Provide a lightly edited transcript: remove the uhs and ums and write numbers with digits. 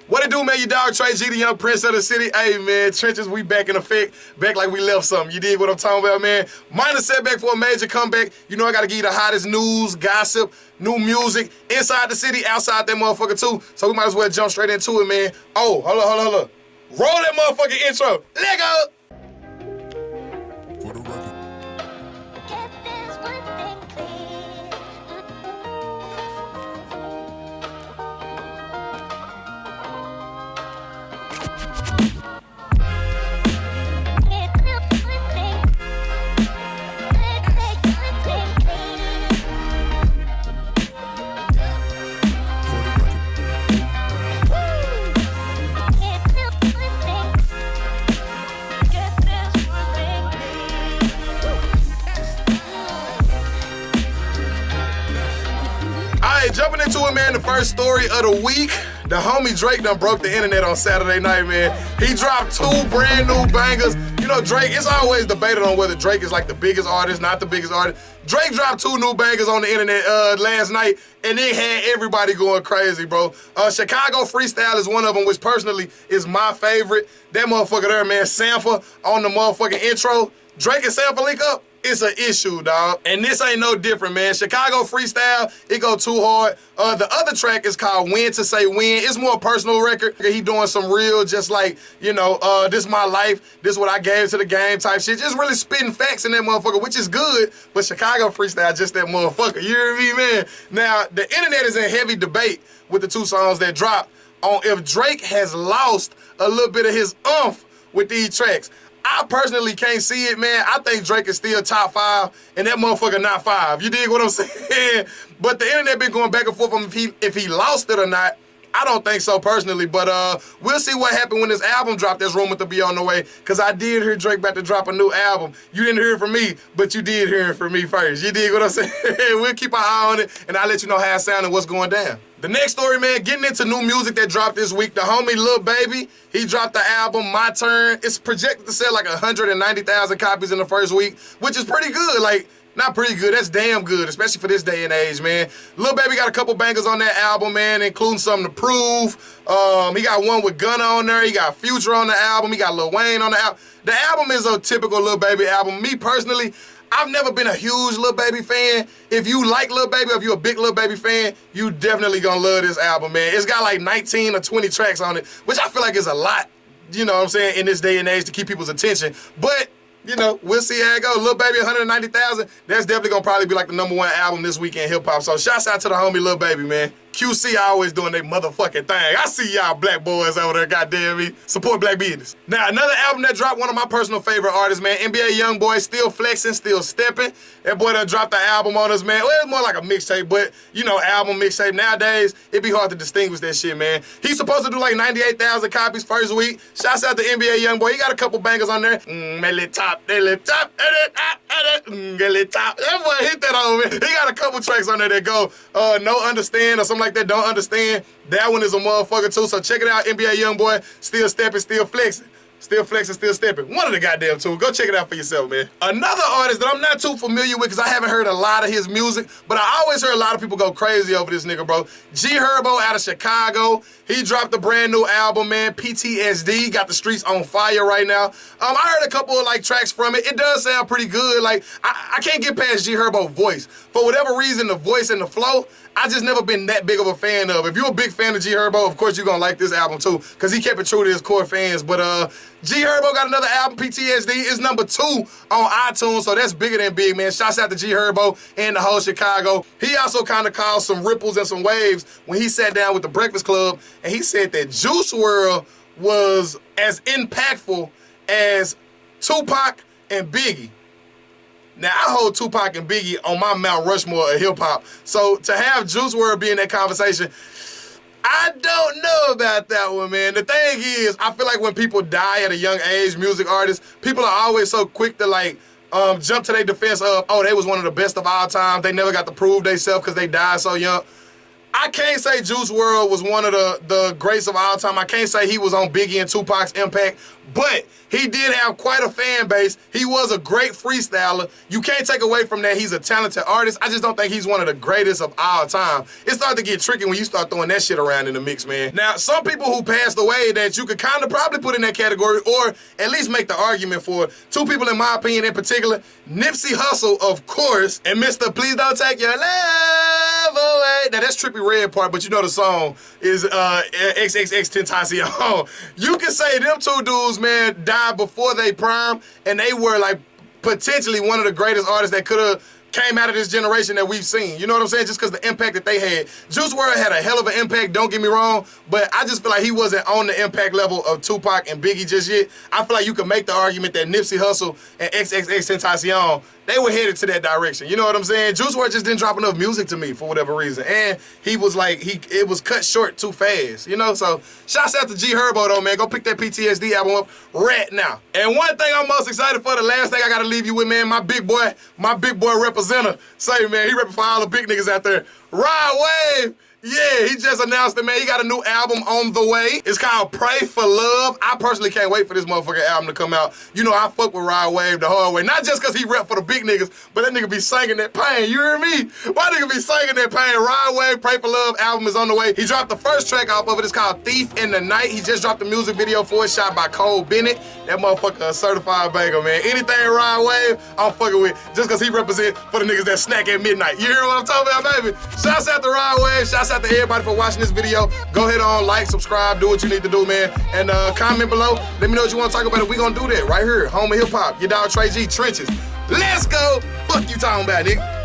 What it do, man? Your dog Trey G, the young prince of the city. Hey, man, trenches, we back in effect. Back like we left something. You dig what I'm talking about, man? Minor setback for a major comeback. You know I gotta give you the hottest news, gossip, new music, inside the city, outside that motherfucker too. So we might as well jump straight into it, man. Oh, hold on. Roll that motherfucking intro. Let go. For the record. Jumping into it, man, the first story of the week. The homie Drake done broke the internet on Saturday night, man. He dropped 2 brand new bangers. You know, Drake, it's always debated on whether Drake is like the biggest artist, not the biggest artist. Drake dropped 2 new bangers on the internet last night, and it had everybody going crazy, bro. Chicago Freestyle is one of them, which personally is my favorite. That motherfucker there, man, Sampha on the motherfucking intro. Drake and Sampha link up. It's an issue, dog. And this ain't no different, man. Chicago Freestyle, it go too hard. The other track is called When to Say When. It's more a personal record. He doing some real, just like, you know, this my life, this what I gave to the game type shit. Just really spitting facts in that motherfucker, which is good, but Chicago Freestyle just that motherfucker. You hear me, man? Now, the internet is in heavy debate with the 2 songs that dropped on if Drake has lost a little bit of his oomph with these tracks. I personally can't see it, man. I think Drake is still top 5, and that motherfucker not 5. You dig what I'm saying? But the internet been going back and forth on if he lost it or not. I don't think so personally, but we'll see what happened when this album dropped that's rumored to be on the way, because I did hear Drake about to drop a new album. You didn't hear it from me, but you did hear it from me first. You dig what I'm saying? We'll keep our eye on it, and I'll let you know how it sounds and what's going down. The next story, man, getting into new music that dropped this week. The homie Lil Baby, he dropped the album My Turn. It's projected to sell like 190,000 copies in the first week, which is pretty good. Like, not pretty good, that's damn good, especially for this day and age, man. Lil Baby got a couple bangers on that album, man, including Something to Prove. He got one with Gunna on there. He got Future on the album. He got Lil Wayne on the album. The album is a typical Lil Baby album. Me personally, I've never been a huge Lil Baby fan. If you like Lil Baby, or if you're a big Lil Baby fan, you definitely gonna love this album, man. It's got like 19 or 20 tracks on it, which I feel like is a lot, you know what I'm saying, in this day and age to keep people's attention. But, you know, we'll see how it goes. Lil Baby, 190,000, that's definitely gonna probably be like the #1 album this week in hip-hop. So shouts out to the homie Lil Baby, man. QC always doing their motherfucking thing. I see y'all black boys over there, goddamn me. Support black business. Now, another album that dropped, one of my personal favorite artists, man. NBA Youngboy, still flexing, still stepping. That boy done dropped the album on us, man. Well, it's more like a mixtape, but, you know, album, mixtape. Nowadays, it be hard to distinguish that shit, man. He's supposed to do like 98,000 copies first week. Shouts out to NBA Youngboy. He got a couple bangers on there. That little top, that little top, that little top. That boy hit that on me. He got a couple tracks on there that go, No Understand or something like that, Don't Understand. That one is a motherfucker too, so check it out. NBA Youngboy, still stepping, still flexing. Still flexing, still stepping. One of the goddamn 2. Go check it out for yourself, man. Another artist that I'm not too familiar with because I haven't heard a lot of his music, but I always heard a lot of people go crazy over this nigga, bro. G Herbo out of Chicago. He dropped a brand new album, man. PTSD. Got the streets on fire right now. I heard a couple of like tracks from it. It does sound pretty good. Like, I can't get past G Herbo's voice. For whatever reason, the voice and the flow, I just never been that big of a fan of. If you're a big fan of G Herbo, of course you're gonna like this album too, because he kept it true to his core fans. But G Herbo got another album, PTSD. It's #2 on iTunes, so that's bigger than big, man. Shouts out to G Herbo and the whole Chicago. He also kind of caused some ripples and some waves when he sat down with the Breakfast Club, and he said that Juice WRLD was as impactful as Tupac and Biggie. Now, I hold Tupac and Biggie on my Mount Rushmore of hip-hop. So to have Juice WRLD be in that conversation, I don't know about that one, man. The thing is, I feel like when people die at a young age, music artists, people are always so quick to like jump to their defense of, oh, they was one of the best of all time. They never got to prove themselves because they died so young. I can't say Juice WRLD was one of the greats of all time. I can't say he was on Biggie and Tupac's impact, but he did have quite a fan base. He was a great freestyler. You can't take away from that he's a talented artist. I just don't think he's one of the greatest of all time. It started to get tricky when you start throwing that shit around in the mix, man. Now, some people who passed away that you could kind of probably put in that category or at least make the argument for, two people in my opinion in particular, Nipsey Hussle, of course, and Mr. Please Don't Take Your Love Away. Now, that's Trippie Redd part, but you know the song is XXXTentacion. You can say them two dudes, man, died before they prime, and they were like potentially one of the greatest artists that could have came out of this generation that we've seen. You know what I'm saying? Just because the impact that they had. Juice WRLD had a hell of an impact, don't get me wrong, but I just feel like he wasn't on the impact level of Tupac and Biggie just yet. I feel like you could make the argument that Nipsey Hussle and XXXTentacion, they were headed to that direction. You know what I'm saying? Juice WRLD just didn't drop enough music to me for whatever reason. And he was like, it was cut short too fast, you know? So shouts out to G Herbo though, man. Go pick that PTSD album up right now. And one thing I'm most excited for, the last thing I gotta leave you with, man, my big boy representative, say, man, he repping for all the big niggas out there. Rod Wave. Yeah, he just announced it, man. He got a new album on the way. It's called Pray for Love. I personally can't wait for this motherfucking album to come out. You know, I fuck with Rod Wave the hard way. Not just because he rep for the big niggas, but that nigga be singing that pain. You hear me? Why nigga be singing that pain? Rod Wave, Pray for Love album is on the way. He dropped the first track off of it. It's called Thief in the Night. He just dropped the music video for it, shot by Cole Bennett. That motherfucker a certified banger, man. Anything Rod Wave, I'm fucking with just because he represent for the niggas that snack at midnight. You hear what I'm talking about, baby? Shouts out to Rod Wave. Shouts out to everybody for watching this video. Go ahead on, like, subscribe, do what you need to do, man. And comment below. Let me know what you want to talk about. If we gonna do that right here. Home of hip hop. Your dog Trey G, Trenches. Let's go. Fuck you talking about, nigga.